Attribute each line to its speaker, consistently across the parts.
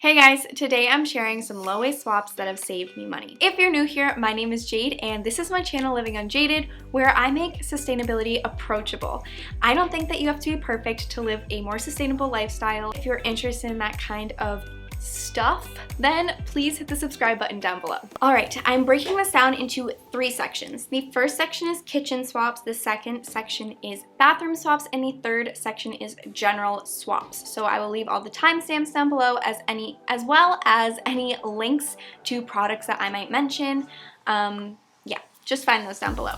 Speaker 1: Hey guys, today I'm sharing some low-waste swaps that have saved me money. If you're new here, my name is Jade and this is my channel Living Unjaded, where I make sustainability approachable. I don't think that you have to be perfect to live a more sustainable lifestyle. If you're interested in that kind of stuff, then please hit the subscribe button down below. Alright, I'm breaking this down into 3 sections. The first section is kitchen swaps, the second section is bathroom swaps, and the third section is general swaps. So I will leave all the timestamps down below as well as any links to products that I might mention. Yeah, just find those down below.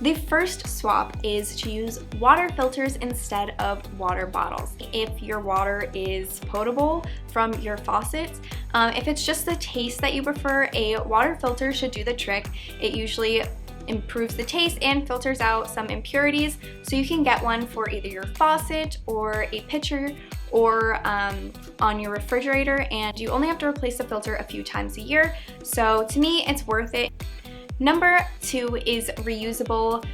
Speaker 1: The first swap is to use water filters instead of water bottles. If your water is potable from your faucets, if it's just the taste that you prefer, a water filter should do the trick. It usually improves the taste and filters out some impurities, so you can get one for either your faucet or a pitcher or on your refrigerator, and you only have to replace the filter a few times a year, so to me it's worth it. Number 2 is reusable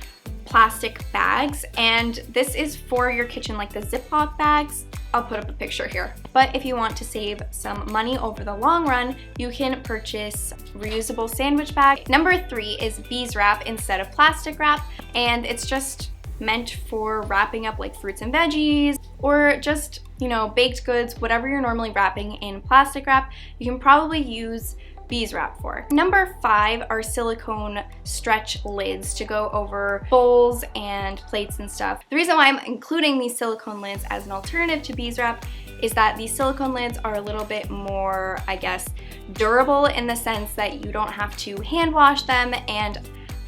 Speaker 1: plastic bags, and this is for your kitchen, like the Ziploc bags. I'll put up a picture here. But if you want to save some money over the long run, you can purchase reusable sandwich bag. Number 3 is bees wrap instead of plastic wrap, and it's just meant for wrapping up like fruits and veggies or just, you know, baked goods, whatever you're normally wrapping in plastic wrap, you can probably use bees wrap for. Number 5 are silicone stretch lids to go over bowls and plates and stuff. The reason why I'm including these silicone lids as an alternative to bees wrap is that these silicone lids are a little bit more, I guess, durable in the sense that you don't have to hand wash them, and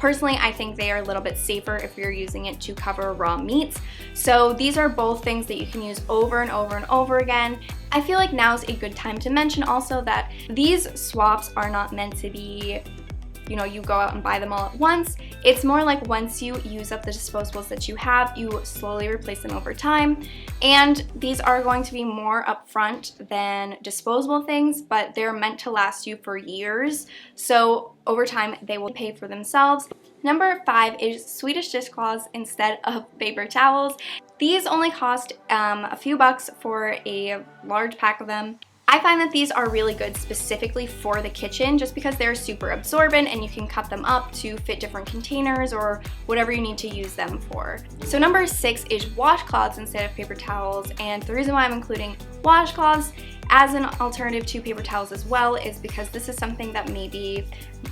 Speaker 1: personally, I think they are a little bit safer if you're using it to cover raw meats. So these are both things that you can use over and over and over again. I feel like now's a good time to mention also that these swaps are not meant to be, you know, you go out and buy them all at once. It's more like once you use up the disposables that you have, you slowly replace them over time. And these are going to be more upfront than disposable things, but they're meant to last you for years. So over time, they will pay for themselves. Number 5 is Swedish dishcloths instead of paper towels. These only cost a few bucks for a large pack of them. I find that these are really good specifically for the kitchen just because they're super absorbent and you can cut them up to fit different containers or whatever you need to use them for. So number 6 is washcloths instead of paper towels, and the reason why I'm including washcloths as an alternative to paper towels as well is because this is something that maybe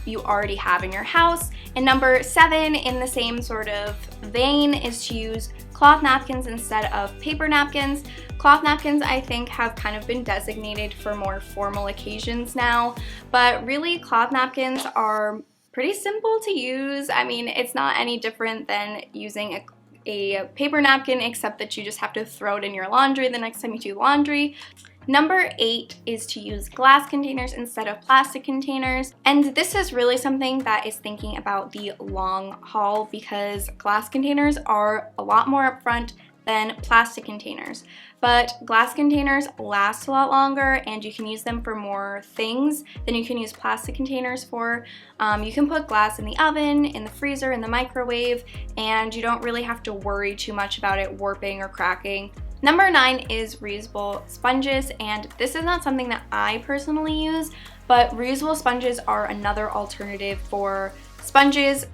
Speaker 1: you already have in your house. And number 7 in the same sort of vein is to use cloth napkins instead of paper napkins. Cloth napkins, I think, have kind of been designated for more formal occasions now, but really cloth napkins are pretty simple to use. I mean, it's not any different than using a paper napkin, except that you just have to throw it in your laundry the next time you do laundry. Number 8 is to use glass containers instead of plastic containers, and this is really something that is thinking about the long haul because glass containers are a lot more upfront than plastic containers, but glass containers last a lot longer and you can use them for more things than you can use plastic containers for. You can put glass in the oven, in the freezer, in the microwave, and you don't really have to worry too much about it warping or cracking. Number 9 is reusable sponges, and this is not something that I personally use, but reusable sponges are another alternative for sponges.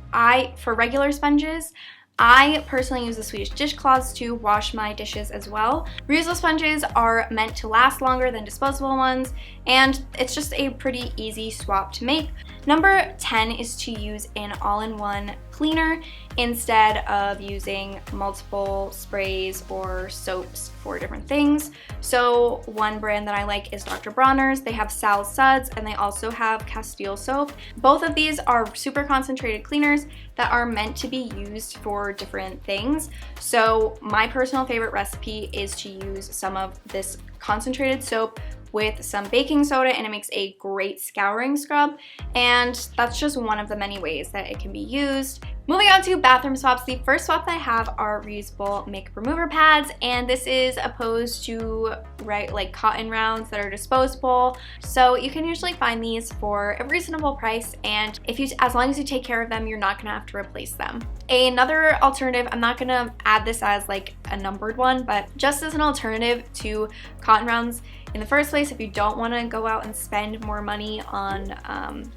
Speaker 1: For regular sponges, I personally use the Swedish dishcloths to wash my dishes as well. Reusable sponges are meant to last longer than disposable ones, and it's just a pretty easy swap to make. Number 10 is to use an all-in-one cleaner instead of using multiple sprays or soaps for different things. So one brand that I like is Dr. Bronner's. They have Sal Suds and they also have Castile soap. Both of these are super concentrated cleaners that are meant to be used for different things. So my personal favorite recipe is to use some of this concentrated soap with some baking soda, and it makes a great scouring scrub, and that's just one of the many ways that it can be used. Moving on to bathroom swaps, the first swap that I have are reusable makeup remover pads, and this is opposed to like cotton rounds that are disposable. So you can usually find these for a reasonable price, and as long as you take care of them, you're not gonna have to replace them. Another alternative, I'm not gonna add this as like a numbered one, but just as an alternative to cotton rounds in the first place, if you don't want to go out and spend more money on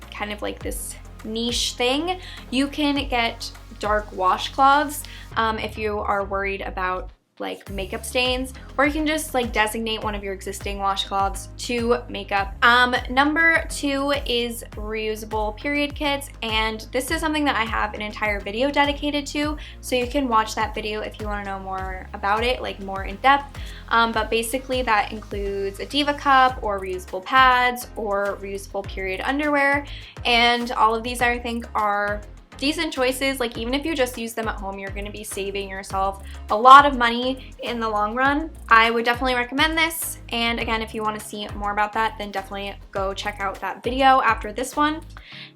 Speaker 1: kind of like this niche thing, you can get dark washcloths if you are worried about like makeup stains, or you can just like designate one of your existing washcloths to makeup. Number 2 is reusable period kits, and this is something that I have an entire video dedicated to, so you can watch that video if you want to know more about it, like more in depth. But basically that includes a diva cup or reusable pads or reusable period underwear, and all of these I think are decent choices. Like even if you just use them at home, you're going to be saving yourself a lot of money in the long run. I would definitely recommend this, and again, if you want to see more about that, then definitely go check out that video after this one.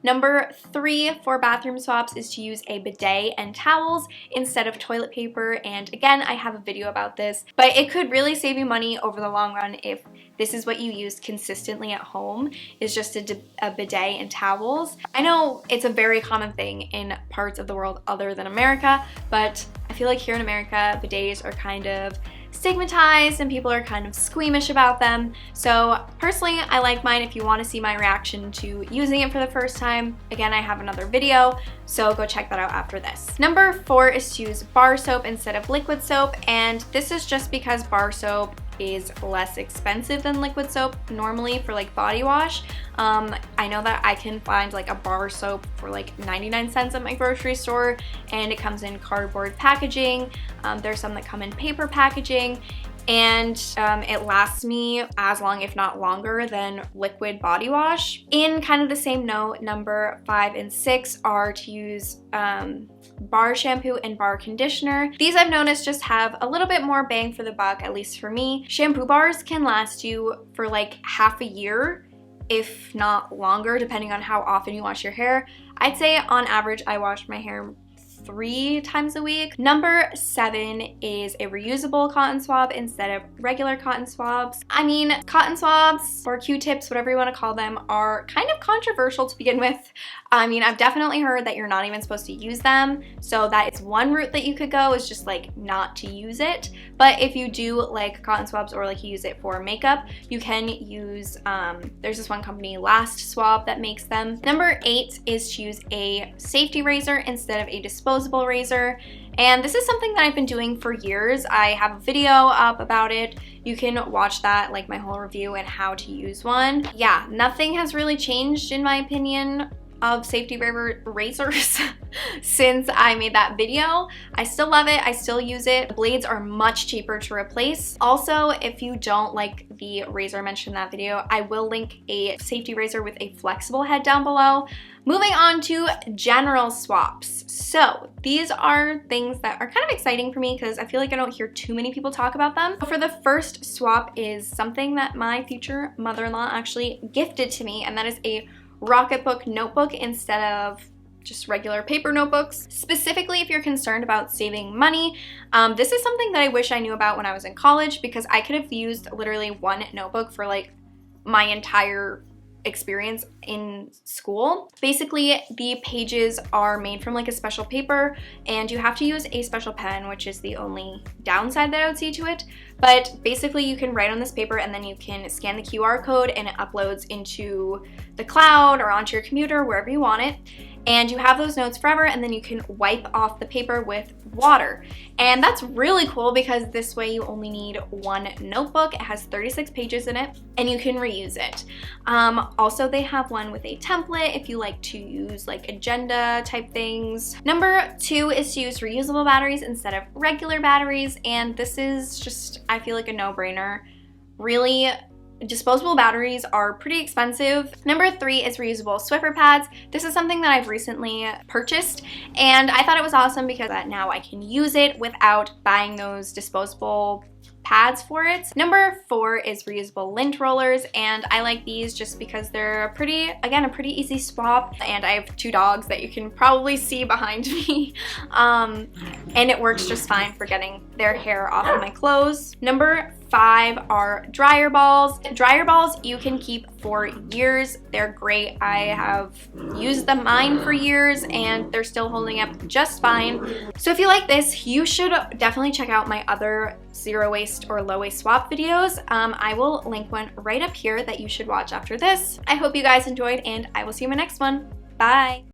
Speaker 1: Number 3 for bathroom swaps is to use a bidet and towels instead of toilet paper, and again, I have a video about this, but it could really save you money over the long run if this is what you use consistently at home, is just a bidet and towels. I know it's a very common thing in parts of the world other than America, but I feel like here in America, bidets are kind of stigmatized and people are kind of squeamish about them. So personally, I like mine. If you want to see my reaction to using it for the first time, again, I have another video, so go check that out after this. Number 4 is to use bar soap instead of liquid soap, and this is just because bar soap is less expensive than liquid soap normally for like body wash. I know that I can find like a bar soap for like 99 cents at my grocery store, and it comes in cardboard packaging. There's some that come in paper packaging, and it lasts me as long, if not longer, than liquid body wash. In kind of the same note, number 5 and 6 are to use bar shampoo and bar conditioner. These I've noticed just have a little bit more bang for the buck, at least for me. Shampoo bars can last you for like half a year, if not longer, depending on how often you wash your hair. I'd say on average I wash my hair 3 times a week. Number 7 is a reusable cotton swab instead of regular cotton swabs. I mean, cotton swabs or Q-tips, whatever you want to call them, are kind of controversial to begin with. I mean, I've definitely heard that you're not even supposed to use them, so that is one route that you could go, is just like not to use it. But if you do like cotton swabs, or like you use it for makeup, you can use, there's this one company, Last Swab, that makes them. Number 8 is to use a safety razor instead of a disposable razor. And this is something that I've been doing for years. I have a video up about it. You can watch that, like my whole review and how to use one. Yeah, nothing has really changed in my opinion of safety razors since I made that video. I still love it. I still use it. The blades are much cheaper to replace. Also, if you don't like the razor mentioned in that video, I will link a safety razor with a flexible head down below. Moving on to general swaps. So these are things that are kind of exciting for me because I feel like I don't hear too many people talk about them. For the first swap is something that my future mother-in-law actually gifted to me, and that is a Rocketbook Notebook instead of just regular paper notebooks. Specifically, if you're concerned about saving money, this is something that I wish I knew about when I was in college, because I could have used literally one notebook for like my entire experience in school. Basically, the pages are made from like a special paper, and you have to use a special pen, which is the only downside that I would see to it. But basically, you can write on this paper and then you can scan the QR code and it uploads into the cloud or onto your computer, wherever you want it. And you have those notes forever, and then you can wipe off the paper with water. And that's really cool because this way you only need one notebook. It has 36 pages in it and you can reuse it. Also, they have one with a template if you like to use like agenda type things. Number 2 is to use reusable batteries instead of regular batteries, and this is just, I feel like, a no-brainer. Really, disposable batteries are pretty expensive. Number 3 is reusable Swiffer pads. This is something that I've recently purchased, and I thought it was awesome because now I can use it without buying those disposable pads for it. Number 4 is reusable lint rollers, and I like these just because they're a pretty easy swap, and I have 2 dogs that you can probably see behind me, and it works just fine for getting their hair off of my clothes. Number 5 are dryer balls. Dryer balls you can keep for years. They're great. I have used mine for years and they're still holding up just fine. So if you like this, you should definitely check out my other zero waste or low waste swap videos. I will link one right up here that you should watch after this. I hope you guys enjoyed, and I will see you in my next one. Bye!